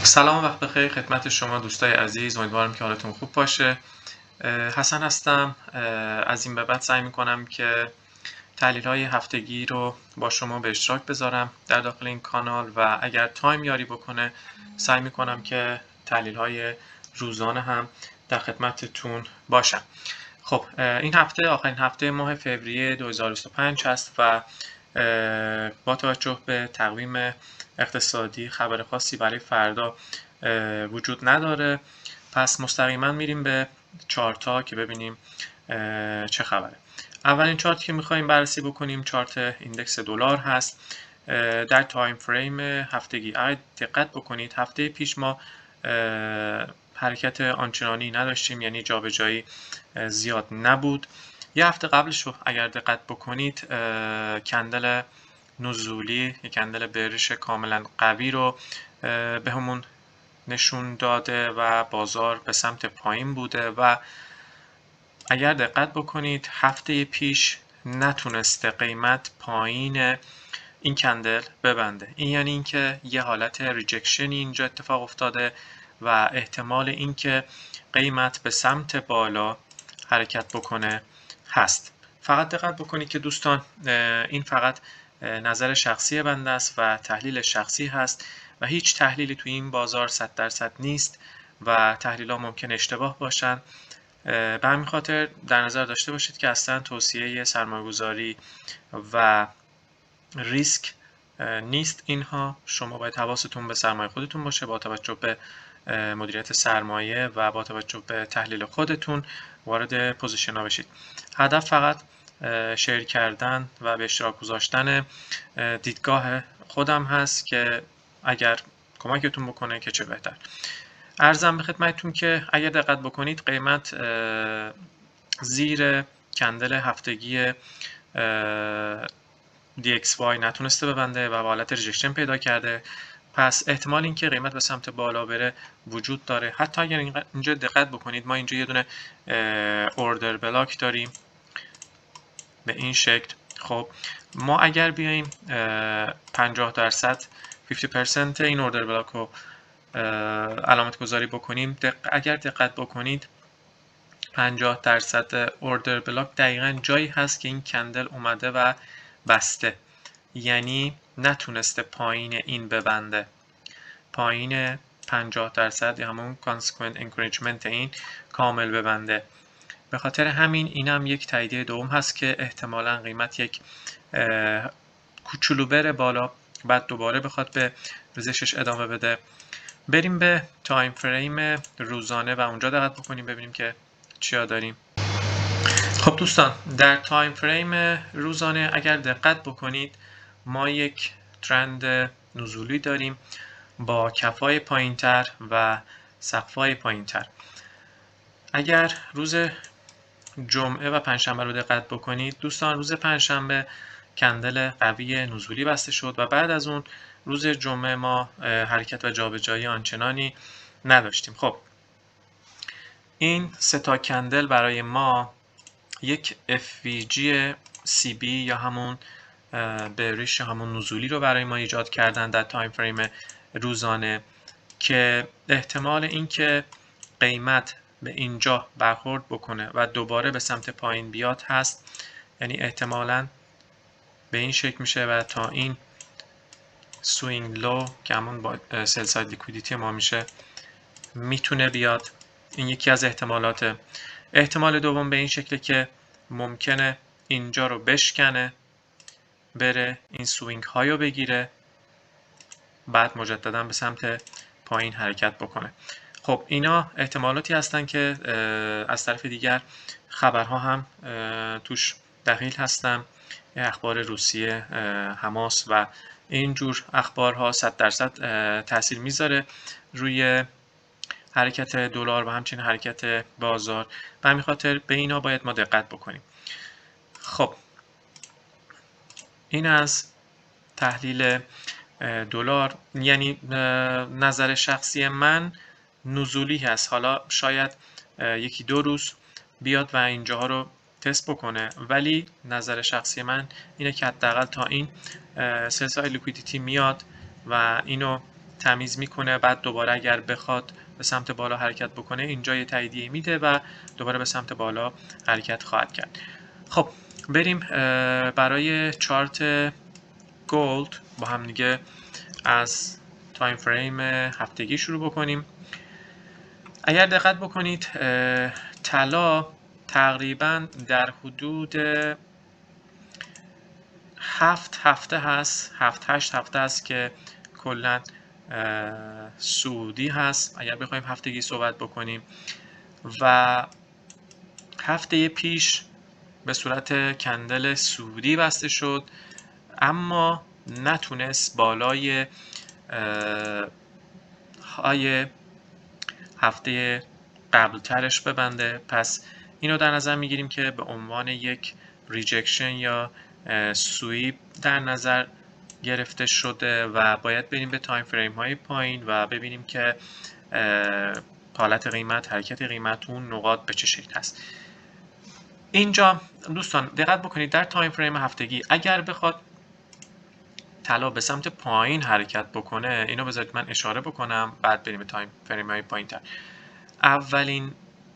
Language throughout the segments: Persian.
سلام، وقت بخیر خدمت شما دوستای عزیز. امیدوارم که حالتون خوب باشه. حسن هستم. از این به بعد سعی میکنم که تحلیل‌های هفتگی رو با شما به اشتراک بذارم در داخل این کانال و اگر تایم یاری بکنه سعی میکنم که تحلیل‌های روزانه هم در خدمتتون باشم. خب این هفته آخرین هفته ماه فوریه 2025 هست و با توجه به تقویم اقتصادی خبر خاصی برای فردا وجود نداره. پس مستقیما میریم به چارتا که ببینیم چه خبره. اولین چارت که میخوایم بررسی بکنیم چارت ایندکس دلار هست در تایم فریم هفتگی. اگه دقت بکنید هفته پیش ما حرکت آنچنانی نداشتیم، یعنی جابجایی زیاد نبود. یه هفته قبلش رو اگر دقت بکنید کندل نزولی، یک کندل بریش کاملا قوی رو به همون نشون داده و بازار به سمت پایین بوده و اگر دقت بکنید هفته پیش نتونسته قیمت پایین این کندل ببنده. این یعنی اینکه یه حالت ریجکشنی اینجا اتفاق افتاده و احتمال اینکه قیمت به سمت بالا حرکت بکنه هست. فقط دقت بکنید که دوستان این فقط نظر شخصی بنده است و تحلیل شخصی هست و هیچ تحلیلی توی این بازار 100% نیست و تحلیل ها ممکن اشتباه باشن. به همین خاطر در نظر داشته باشید که اصلا توصیه سرمایه‌گذاری و ریسک نیست اینها. شما باید حواستون به سرمایه خودتون باشه با توجه به مدیریت سرمایه و با توجه به تحلیل خودتون وارد پوزیشن ها بشید. هدف فقط شیر کردن و به اشتراک گذاشتن دیدگاه خودم هست که اگر کمکتون بکنه که چه بهتر. عرضم به خدمتتون که اگر دقت بکنید قیمت زیر کندل هفتگی DXY نتونسته ببنده و حالت ریجکشن پیدا کرده. پس احتمال اینکه قیمت به سمت بالا بره وجود داره. حتی اگر اینجا دقت بکنید ما اینجا یه دونه اوردر بلاک داریم به این شکل. خب ما اگر بیایم 50% 50% این اوردر بلاک رو علامت گذاری بکنیم، اگر دقت بکنید 50% اوردر بلاک دقیقاً جایی هست که این کندل اومده و بسته، یعنی نتونسته پایین این ببنده، پایین 50% یا همون consequent encouragement این کامل ببنده. به خاطر همین اینم یک تاییدیه دوم هست که احتمالاً قیمت یک کوچولو بره بالا بعد دوباره بخواد به ریزشش ادامه بده. بریم به تایم فریم روزانه و اونجا دقت بکنیم ببینیم که چیا داریم. خب دوستان در تایم فریم روزانه اگر دقت بکنید ما یک ترند نزولی داریم با کفای پایینتر و سقفای پایینتر. اگر روز جمعه و پنجشنبه رو دقت بکنید دوستان، روز پنجشنبه کندل قوی نزولی بسته شد و بعد از اون روز جمعه ما حرکت و جابجایی آنچنانی نداشتیم. خب این سه تا کندل برای ما یک FVG CB یا همون بریش همون نزولی رو برای ما ایجاد کردن در تایم فریم روزانه که احتمال اینکه قیمت به اینجا برخورد بکنه و دوباره به سمت پایین بیاد هست. یعنی احتمالاً به این شکل میشه و تا این سوینگ لو که همون با سل ساید لیکویدیتی ما میشه میتونه بیاد. این یکی از احتمالاته. احتمال دوم به این شکله که ممکنه اینجا رو بشکنه بره این سوینگ هایو بگیره بعد مجددا به سمت پایین حرکت بکنه. خب اینا احتمالاتی هستن که از طرف دیگر خبرها هم توش دخیل هستن. اخبار روسیه، حماس و اینجور اخبارها 100% تاثیر میذاره روی حرکت دلار و همچنین حرکت بازار. به همین خاطر به اینا باید ما دقت بکنیم. خب این از تحلیل دلار، یعنی نظر شخصی من نزولی هست. حالا شاید یکی دو روز بیاد و اینجاها رو تست بکنه، ولی نظر شخصی من اینه که حداقل تا این سلسله لیکویدیتی میاد و اینو تمیز میکنه، بعد دوباره اگر بخواد به سمت بالا حرکت بکنه اینجا یه تاییدیه میده و دوباره به سمت بالا حرکت خواهد کرد. خب بریم برای چارت گولد با هم دیگه از تایم فریم هفتگی شروع بکنیم. اگر دقت بکنید طلا تقریبا در حدود 7 هفته هست، 7-8 هفته هست که کلا سعودی هست اگر بخوایم هفتگی صحبت بکنیم، و هفته پیش به صورت کندل سعودی بسته شد اما نتونست بالای های هفته قبل ترش ببنده. پس اینو در نظر میگیریم که به عنوان یک ریجکشن یا سویپ در نظر گرفته شده و باید بریم به تایم فریم های پایین و ببینیم که حالت قیمت، حرکت قیمت اون نقاط به چه شکل هست. اینجا دوستان دقت بکنید در تایم فریم هفتگی اگر بخواد طلا به سمت پایین حرکت بکنه، اینو بذارید من اشاره بکنم بعد بریم به تایم فریم های پایین تر. اولین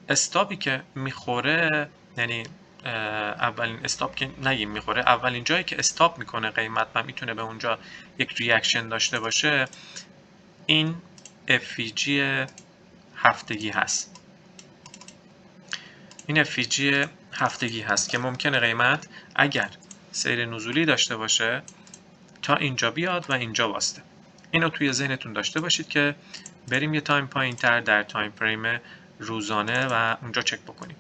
استاپی که میخوره، یعنی اولین استاپ که نگیم میخوره، اولین جایی که استاپ میکنه قیمت و میتونه به اونجا یک ریاکشن داشته باشه، این FVG هفتگی هست. این FVG هفتگی هست که ممکنه قیمت اگر سیر نزولی داشته باشه تا اینجا بیاد و اینجا واسطه. اینو توی ذهنتون داشته باشید که بریم یه تایم پایین تر در تایم فریم روزانه و اونجا چک بکنیم.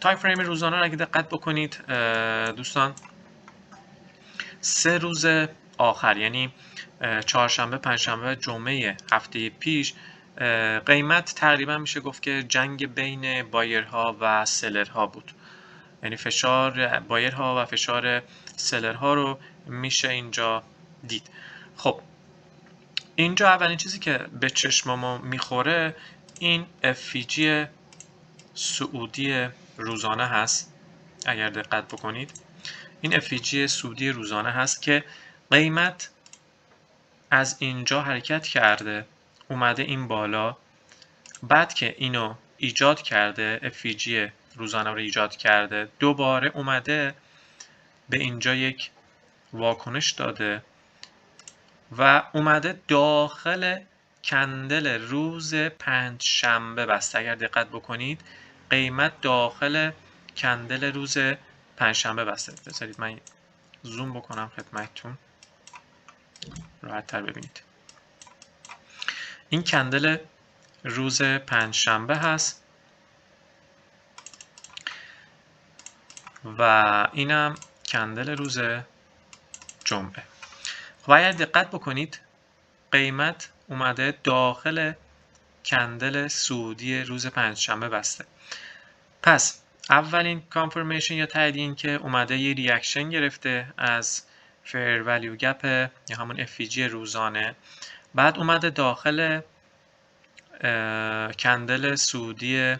تایم فریم روزانه رو اگه دقت بکنید دوستان، 3 روز آخر یعنی چهارشنبه، پنجشنبه، جمعه هفته پیش قیمت تقریبا میشه گفت که جنگ بین بایرها و سلرها بود، یعنی فشار بایرها و فشار سلرها رو میشه اینجا دید. خب اینجا اولین چیزی که به چشم ما میخوره این FVG سعودی روزانه هست. اگر دقت بکنید این FVG سعودی روزانه هست که قیمت از اینجا حرکت کرده اومده این بالا، بعد که اینو ایجاد کرده، FVG روزانه رو ایجاد کرده، دوباره اومده به اینجا یک واکنش داده و اومده داخل کندل روز پنجشنبه بسته. اگر دقت بکنید قیمت داخل کندل روز پنجشنبه بسته. بذارید من زوم بکنم خدمتتون راحت تر ببینید. این کندل روز پنجشنبه هست و اینم کندل روز جمعه. و اگر دقت بکنید قیمت اومده داخل کندل سعودی روز پنجشنبه بسته. پس اولین کانفرمیشن یا تایید این که اومده یه ریاکشن گرفته از فیر ولیو گپ یا همون FVG روزانه، بعد اومده داخل کندل سعودی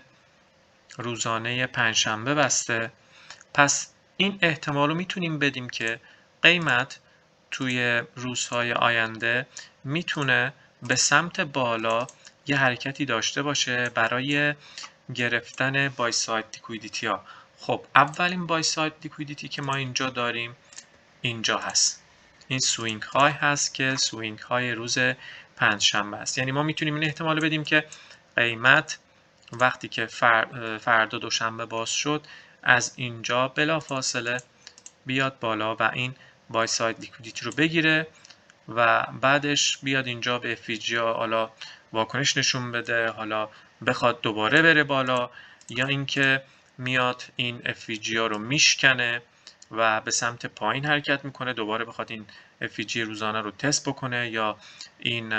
روزانه پنجشنبه بسته. پس این احتمال رو میتونیم بدیم که قیمت توی روزهای آینده میتونه به سمت بالا یه حرکتی داشته باشه برای گرفتن بای ساید لیکویدیتی ها. خب اولین بای ساید لیکویدیتی که ما اینجا داریم اینجا هست، این سوینگ های هست که سوینگ های روز پنجشنبه است. یعنی ما میتونیم این احتمال بدیم که قیمت وقتی که فردا دوشنبه باز شد از اینجا بلافاصله بیاد بالا و این بای ساید لیکویدیتی رو بگیره و بعدش بیاد اینجا به FVG حالا واکنش نشون بده، حالا بخواد دوباره بره بالا، یا اینکه میاد این FVG ها رو میشکنه و به سمت پایین حرکت میکنه، دوباره بخواد این FVG روزانه رو تست بکنه یا این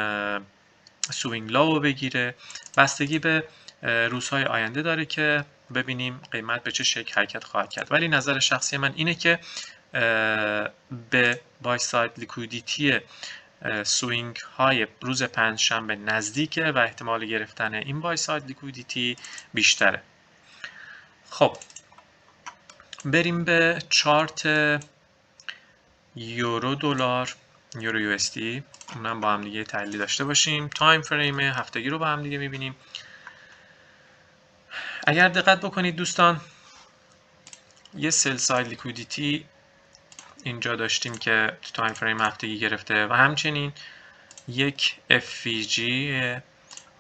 سوینگ لا رو بگیره. بستگی به روزهای آینده داره که ببینیم قیمت به چه شکل حرکت خواهد کرد. ولی نظر شخصی من اینه که به بای ساید لیکویدیتی سوینگ های روز پنجشنبه نزدیکه و احتمال گرفتن این بای ساید لیکویدیتی بیشتره. خب بریم به چارت یورو دلار یورو یو اس دی، اونم با هم دیگه تحلیل داشته باشیم. تایم فریم هفتگی رو با هم دیگه میبینیم. اگر دقت بکنید دوستان، یه سل ساید لیکویدیتی اینجا داشتیم که تو تایم فریم هفتگی گرفته و همچنین یک FVG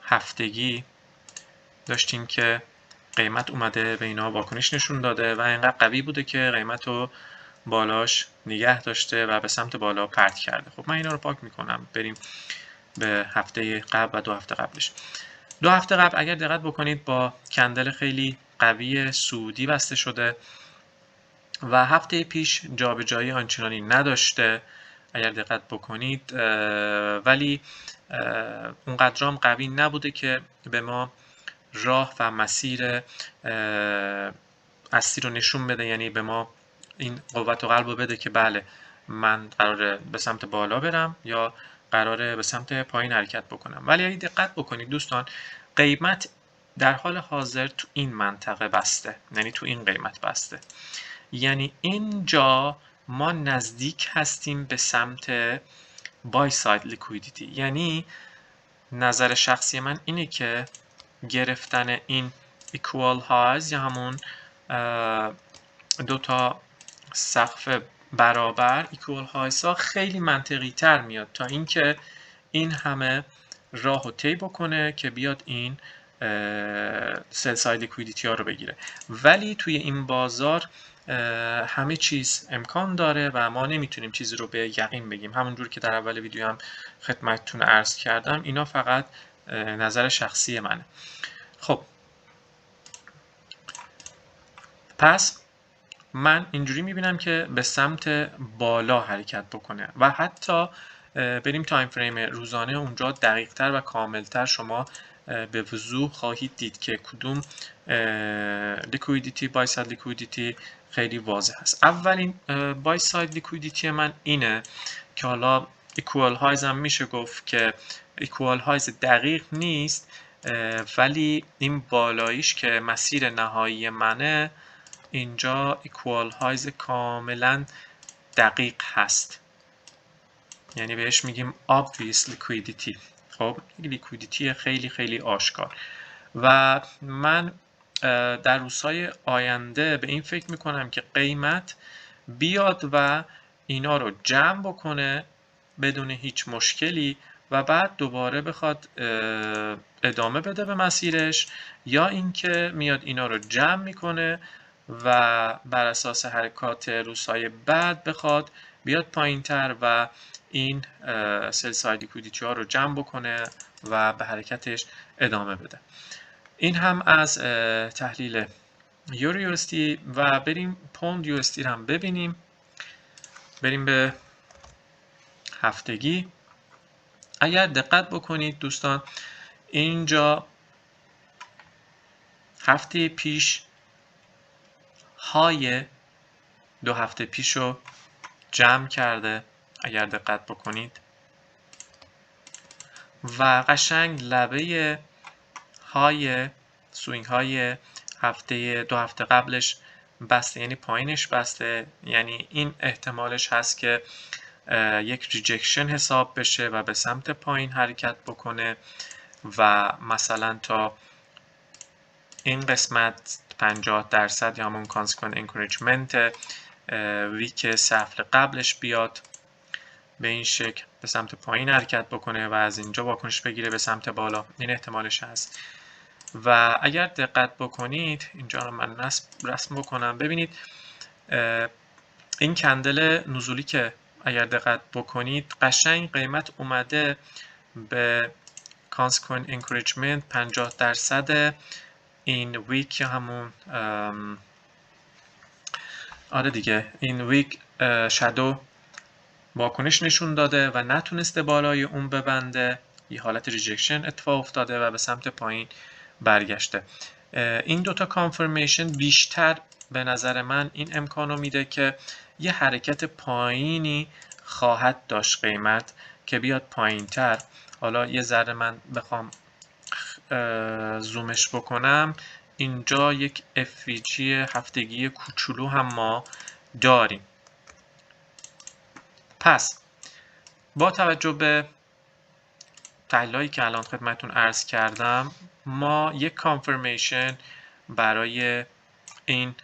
هفتگی داشتیم که قیمت اومده به اینا واکنش نشون داده و اینقدر قوی بوده که قیمت رو بالاش نگه داشته و به سمت بالا پرت کرده. خب من اینا رو پاک میکنم، بریم به هفته قبل و 2 هفته قبلش. 2 هفته قبل اگر دقت بکنید با کندل خیلی قوی سعودی بسته شده و هفته پیش جابجایی آنچنانی نداشته اگر دقت بکنید، ولی اونقدرام قوی نبوده که به ما راه و مسیر اصلی رو نشون بده، یعنی به ما این قوت و قلب رو بده که بله من قراره به سمت بالا برم یا قراره به سمت پایین حرکت بکنم. ولی اگه دقت بکنید دوستان، قیمت در حال حاضر تو این منطقه بسته، یعنی تو این قیمت بسته، یعنی اینجا ما نزدیک هستیم به سمت بای ساید لیکویدیتی. یعنی نظر شخصی من اینه که گرفتن این equal highs یا همون دو تا سقف برابر equal highs ها خیلی منطقی تر میاد تا اینکه این همه راه و طی بکنه که بیاد این سل ساید لیکویدیتی ها رو بگیره. ولی توی این بازار همه چیز امکان داره و ما نمیتونیم چیزی رو به یقین بگیم. همونجور که در اول ویدیو هم خدمتتون عرض کردم، اینا فقط نظر شخصی منه. خب پس من اینجوری میبینم که به سمت بالا حرکت بکنه و حتی بریم تایم فریم روزانه، اونجا دقیق تر و کامل تر شما به وضوح خواهید دید که کدوم لیکویدیتی بای ساید لیکویدیتی خیلی واضح هست. اولین بای ساید لیکویدیتی من اینه که حالا ایکوال هایز هم میشه گفت که ایکوال هایز دقیق نیست، ولی این بالاییش که مسیر نهایی منه اینجا ایکوال هایز کاملا دقیق هست، یعنی بهش میگیم obvious liquidity. خب لیکویدیتی خیلی خیلی آشکار و من در روزهای آینده به این فکر میکنم که قیمت بیاد و اینا رو جمع بکنه بدون هیچ مشکلی و بعد دوباره بخواد ادامه بده به مسیرش، یا اینکه میاد اینا رو جمع میکنه و بر اساس حرکات روزهای بعد بخواد بیاد پایین تر و این سل ساید لیکویدیتی ها رو جمع بکنه و به حرکتش ادامه بده. این هم از تحلیل یورو یو اس دی و بریم پوند یو اس دی هم ببینیم. بریم به هفتگی. اگر دقت بکنید دوستان، اینجا هفته پیش های 2 هفته پیش رو جمع کرده اگر دقت بکنید و قشنگ لبه های سوینگ های 2 هفته قبلش بسته، یعنی پایینش بسته، یعنی این احتمالش هست که یک ریجکشن حساب بشه و به سمت پایین حرکت بکنه و مثلا تا این قسمت 50% یا همون کانسیکوئنت انکوریجمنت ویک سفر قبلش بیاد به این شکل به سمت پایین حرکت بکنه و از اینجا واکنش بگیره به سمت بالا. این احتمالش هست و اگر دقت بکنید اینجا رو من رسم بکنم، ببینید این کندل نزولی که اگر دقت بکنید قشنگ قیمت اومده به کانسیکوئنت انکوریجمنت 50% این ویک، همون آره دیگه این ویک شادو واکنش نشون داده و نتونسته بالای اون ببنده، یه حالت ریجکشن اتفاق افتاده و به سمت پایین برگشته. این دوتا کانفرمیشن بیشتر به نظر من این امکانو میده که یه حرکت پایینی خواهد داشت قیمت که بیاد پایین تر. حالا یه ذره من بخوام زومش بکنم، اینجا یک FVG هفتگی کوچولو هم ما داریم. پس با توجه به تحلیلایی که الان خدمتتون عرض کردم، ما یک کانفرمیشن برای این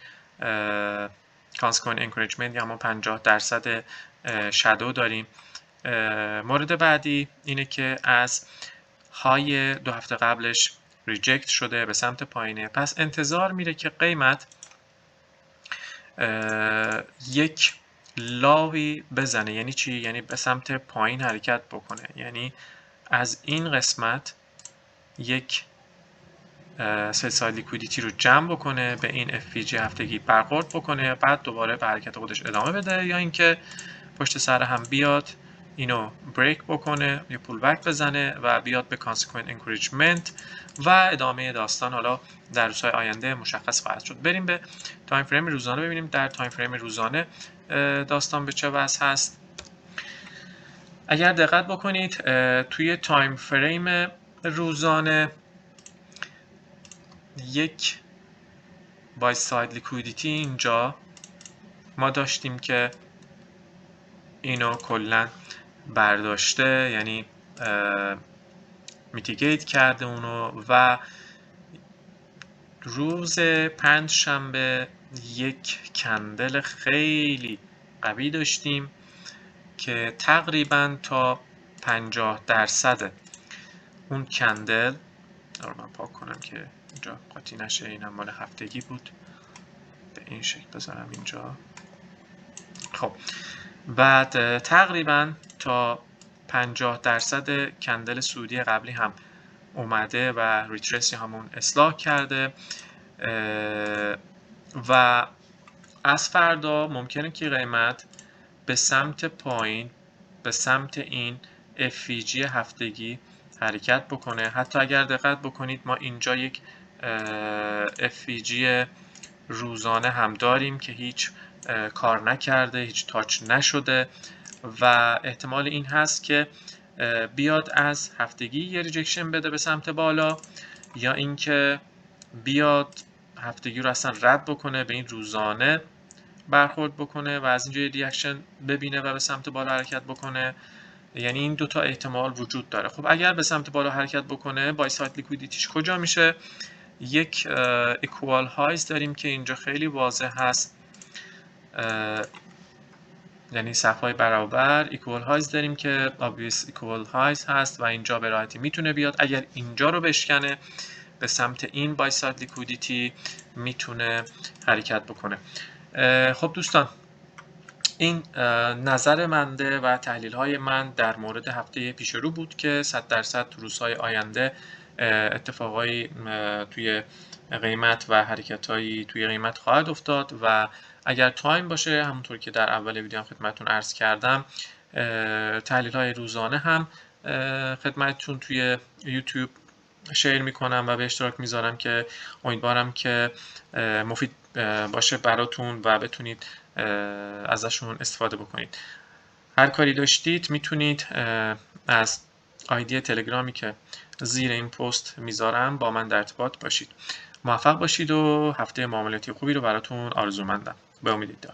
کانسکوین انکوریجمنت یا همون 50% شادو داریم. مورد بعدی اینه که از های 2 هفته قبلش ریجکت شده، به سمت پایینه، پس انتظار میره که قیمت یک لاوی بزنه. یعنی چی؟ یعنی به سمت پایین حرکت بکنه، یعنی از این قسمت یک سل ساید لیکویدیتی رو جمع بکنه، به این FVG هفتگی برخورد بکنه، بعد دوباره به حرکت خودش ادامه بده، یا اینکه پشت سر هم بیاد اینو بریک بکنه، یه پول بک بزنه و بیاد به کانسکوینت انکوریجمنت و ادامه داستان حالا در روزهای آینده مشخص خواهد شد. بریم به تایم فریم روزانه ببینیم در تایم فریم روزانه داستان به چه وضع هست. اگر دقت بکنید توی تایم فریم روزانه یک بای ساید لیکویدیتی اینجا ما داشتیم که اینو کلا برداشته، یعنی میتیگیت کرده اونو، و روز پنجشنبه یک کندل خیلی قوی داشتیم که تقریبا تا 50% اون کندل رو من پاک کنم که اینجا قاطی نشه، اینم مال هفتگی بود، به این شکل بذارم اینجا. خب بعد تقریبا تا 50% کندل سعودی قبلی هم اومده و ریترسی همون اصلاح کرده و از فردا ممکنه که قیمت به سمت پایین، به سمت این FVG هفتگی حرکت بکنه. حتی اگر دقت بکنید ما اینجا یک FVG روزانه هم داریم که هیچ کار نکرده، هیچ تاچ نشده و احتمال این هست که بیاد از هفتگی یه ریجکشن بده به سمت بالا، یا اینکه بیاد هفتگی رو اصلا رد بکنه، به این روزانه برخورد بکنه و از اینجا یه ریاکشن ببینه و به سمت بالا حرکت بکنه. یعنی این دوتا احتمال وجود داره. خب اگر به سمت بالا حرکت بکنه، بای ساید لیکویدیتیش کجا میشه؟ یک ایکوال هایز داریم که اینجا خیلی واضح هست، یعنی صفهای برابر ایکوال هایز داریم که obvious ایکوال هایز هست و اینجا به راحتی میتونه بیاد. اگر اینجا رو بشکنه به سمت این بای ساید لیکویدیتی میتونه حرکت بکنه. خب دوستان، این نظر منده و تحلیل های من در مورد هفته پیش رو بود که 100% تو روزهای آینده اتفاقایی توی قیمت و حرکتایی توی قیمت خواهد افتاد و اگر تایم باشه، همونطور که در اول ویدیو خدمتتون عرض کردم، تحلیل های روزانه هم خدمتتون توی یوتیوب شیر میکنم و به اشتراک میذارم که امیدوارم که مفید باشه براتون و بتونید ازشون استفاده بکنید. هر کاری داشتید میتونید از آیدی تلگرامی که زیر این پست میذارم با من در ارتباط باشید. موفق باشید و هفته معاملاتی خوبی رو براتون آرزومندم. به امید.